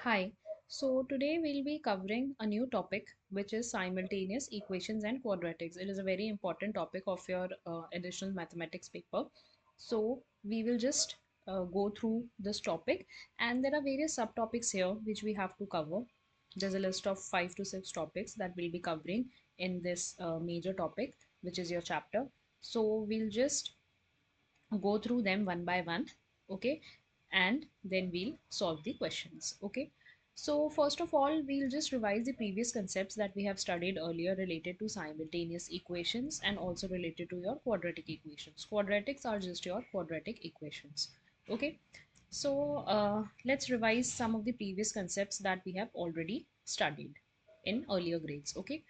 Hi, so today we'll be covering a new topic which is simultaneous equations and quadratics. It is a very important topic of your additional mathematics paper. So we will just go through this topic, and there are various subtopics here which we have to cover. There's a list of 5 to 6 topics that we'll be covering in this major topic, which is your chapter. So we'll just go through them one by one, okay, and then we'll solve the questions, okay. So first of all, we'll just revise the previous concepts that we have studied earlier related to simultaneous equations and also related to your quadratic equations. Quadratics are just your quadratic equations, okay. So let's revise some of the previous concepts that we have already studied in earlier grades, okay.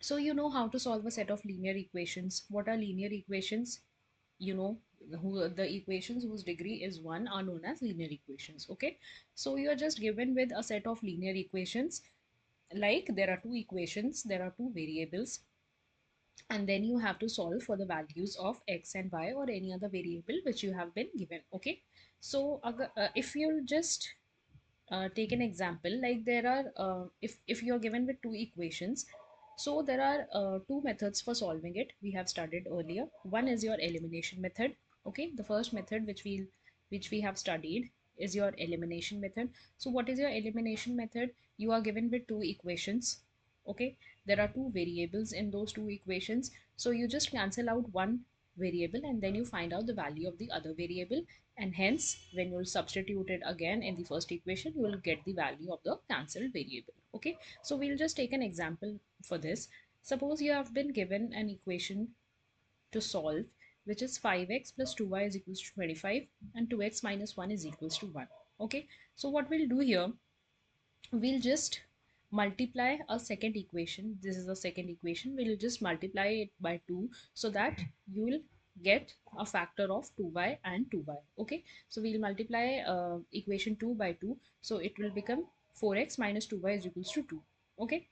So you know how to solve a set of linear equations. What are linear equations? You know, who the equations whose degree is 1 are known as linear equations, okay. So you are just given with a set of linear equations, like there are two equations, there are two variables, and then you have to solve for the values of x and y or any other variable which you have been given, okay. So if you'll just take an example, like there are if you're given with two equations, so there are two methods for solving it we have studied earlier. One is your elimination method, okay. The first method which we have studied is your elimination method. So what is your elimination method? You are given with two equations, okay. There are two variables in those two equations, so you just cancel out one variable and then you find out the value of the other variable, and hence when you'll substitute it again in the first equation, you will get the value of the cancelled variable, okay. So we'll just take an example for this. Suppose you have been given an equation to solve, which is 5x plus 2y is equals to 25 and 2x minus 1 is equals to 1, okay. So what we'll do here, we'll just multiply a second equation. This is the second equation. We'll just multiply it by 2 so that you will get a factor of 2y and 2y, okay. So we'll multiply equation 2 by 2, so it will become 4x minus 2y is equals to 2, okay.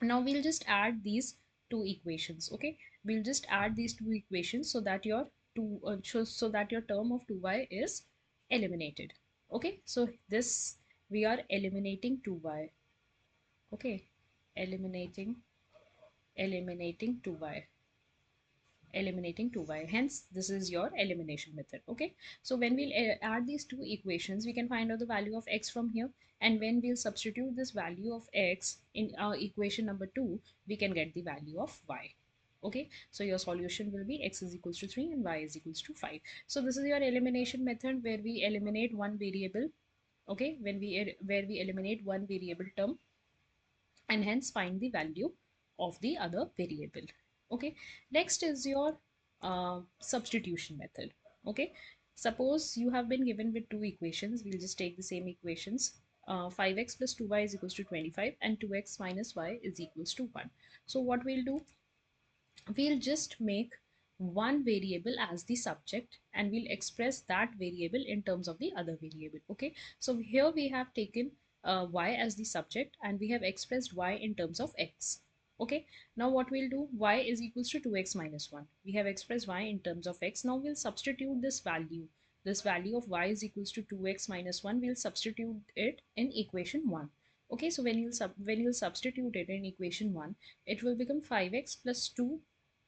Now we'll just add these two equations, okay. We'll just add these two equations so that your so that your term of 2y is eliminated, okay. So this, we are eliminating 2y, okay, eliminating 2y, eliminating 2y, hence this is your elimination method, okay. So when we'll add these two equations, we can find out the value of x from here, and when we'll substitute this value of x in our equation number 2, we can get the value of y, okay. So your solution will be x is equals to 3 and y is equals to 5. So this is your elimination method where we eliminate one variable, okay, where we eliminate one variable term and hence find the value of the other variable, okay. Next is your substitution method, okay. Suppose you have been given with two equations. We'll just take the same equations. 5x plus 2y is equals to 25 and 2x minus y is equals to 1. So what we'll do, we'll just make one variable as the subject and we'll express that variable in terms of the other variable, okay. So here we have taken y as the subject and we have expressed y in terms of x, okay. Now what we'll do, y is equals to 2x minus 1. We have expressed y in terms of x. Now we'll substitute this value of y is equals to 2x minus 1. We'll substitute it in equation 1, okay. So when you'll substitute it in equation 1, it will become 5x plus 2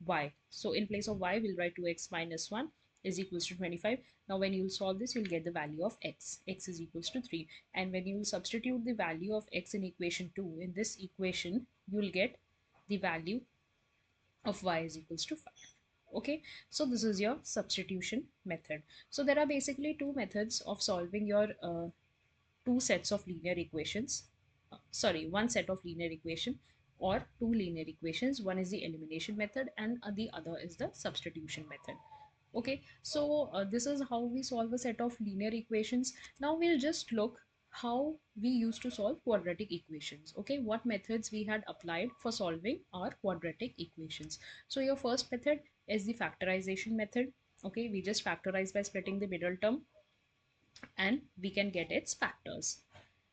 y. So in place of y, we'll write 2x minus 1 is equals to 25. Now when you'll solve this, you'll get the value of x. X is equals to 3. And when you substitute the value of x in equation 2, in this equation, you'll get the value of y is equals to 5. Okay, so this is your substitution method. So there are basically two methods of solving your two sets of linear equations. Sorry, one set of linear equation or two linear equations. One is the elimination method and the other is the substitution method. Okay, so this is how we solve a set of linear equations. Now we'll just look how we used to solve quadratic equations. Okay, what methods we had applied for solving our quadratic equations. So your first method is the factorization method. Okay, we just factorize by splitting the middle term and we can get its factors.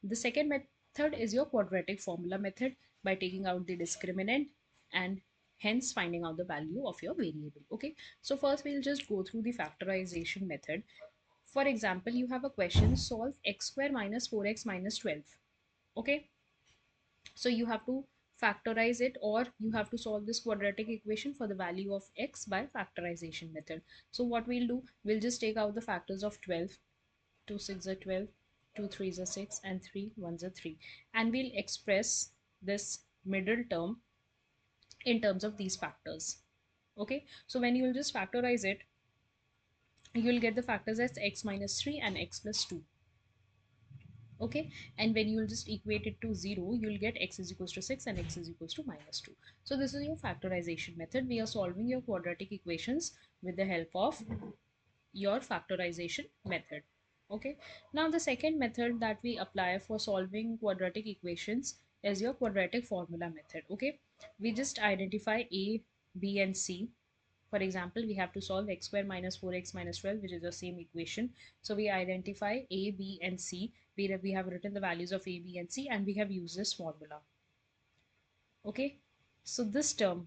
The second method is your quadratic formula method by taking out the discriminant and hence finding out the value of your variable. Okay, so first we'll just go through the factorization method. For example, you have a question, solve x square minus 4x minus 12. Okay, so you have to factorize it, or you have to solve this quadratic equation for the value of x by factorization method. So what we'll do, we'll just take out the factors of 12. 2 6 are 12, 2 3 are 6, and 3 1s are 3, and we'll express this middle term in terms of these factors. Okay, so when you'll just factorize it, you'll get the factors as x minus 3 and x plus 2. Okay, and when you'll just equate it to 0, you'll get x is equals to 6 and x is equals to minus 2. So this is your factorization method. We are solving your quadratic equations with the help of your factorization method. Okay, now the second method that we apply for solving quadratic equations is your quadratic formula method. Okay, we just identify a, b and c. For example, we have to solve x square minus 4x minus 12, which is the same equation. So we identify a, b and c. We have written the values of a, b and c, and we have used this formula. Okay, so this term,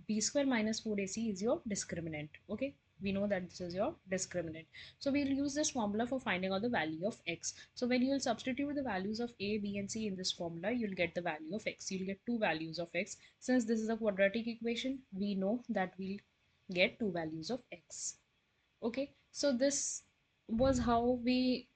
b square minus 4ac, is your discriminant. Okay, we know that this is your discriminant. So we'll use this formula for finding out the value of x. So when you'll substitute the values of a, b and c in this formula, you'll get the value of x. You'll get two values of x. Since this is a quadratic equation, we know that we'll get two values of x. Okay, so this was how we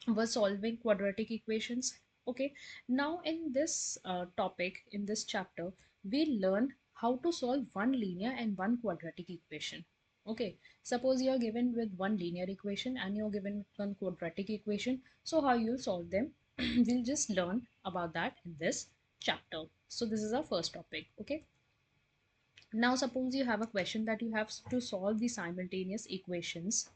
were solving quadratic equations. Okay, now in this topic, in this chapter, we learn how to solve one linear and one quadratic equation. Okay, suppose you are given with one linear equation and you're given with one quadratic equation. So how you'll solve them, we'll just learn about that in this chapter. So this is our first topic. Okay, now suppose you have a question that you have to solve the simultaneous equations.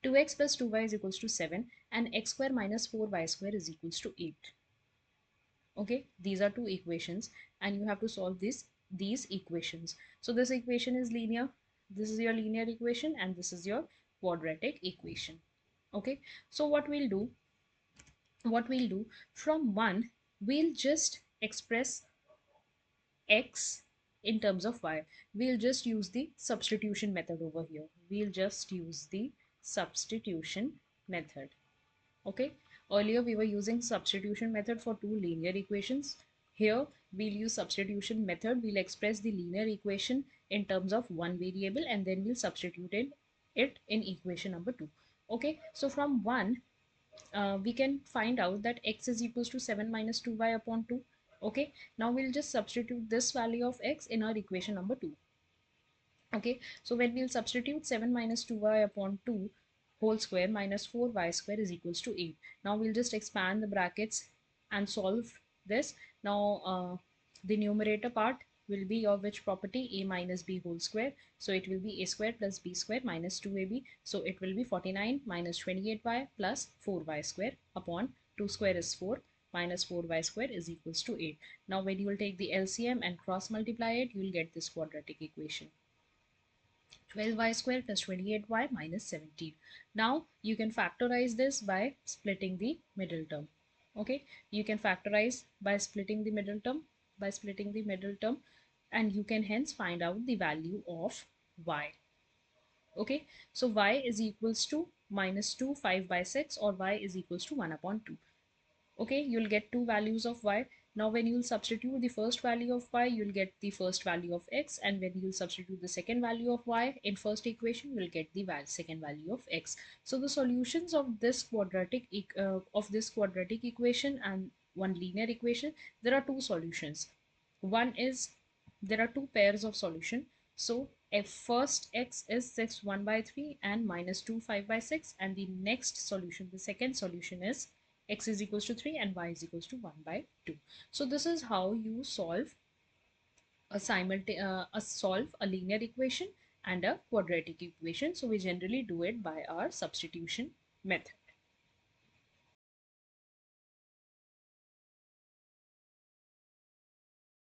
2x plus 2y is equals to 7 and x square minus 4y square is equals to 8. Okay, these are two equations and you have to solve these equations. So this equation is linear, this is your linear equation, and this is your quadratic equation. Okay, so what we'll do from 1, we'll just express x in terms of y. We'll just use the substitution method over here. We'll just use the substitution method. Okay, earlier we were using substitution method for two linear equations. Here we'll use substitution method. We'll express the linear equation in terms of one variable and then we'll substitute it in equation number 2. Okay, so from 1, we can find out that x is equals to 7 minus 2y upon 2. Okay, now we'll just substitute this value of x in our equation number 2. Okay, so when we'll substitute 7 minus 2y upon 2 whole square minus 4y square is equals to 8. Now we'll just expand the brackets and solve this. Now the numerator part will be of which property? A minus b whole square. So it will be a square plus b square minus 2ab. So it will be 49 minus 28y plus 4y square upon 2 square is 4 minus 4y square is equals to 8. Now when you will take the LCM and cross multiply it, you will get this quadratic equation. 12y square plus 28y minus 17. Now you can factorize this by splitting the middle term. Okay, you can factorize by splitting the middle term, and you can hence find out the value of y. Okay, so y is equals to minus 2 5 by 6, or y is equals to 1 upon 2. Okay, you'll get two values of y. Now when you'll substitute the first value of y, you'll get the first value of x, and when you'll substitute the second value of y in first equation, you'll get the second value of x. So the solutions of this quadratic equation and one linear equation, there are two solutions. One is, there are two pairs of solution. So if first x is 6 1 by 3 and minus 2 5 by 6, and the next solution, the second solution, is x is equals to 3 and y is equals to 1 by 2. So this is how you solve a linear equation and a quadratic equation. So we generally do it by our substitution method.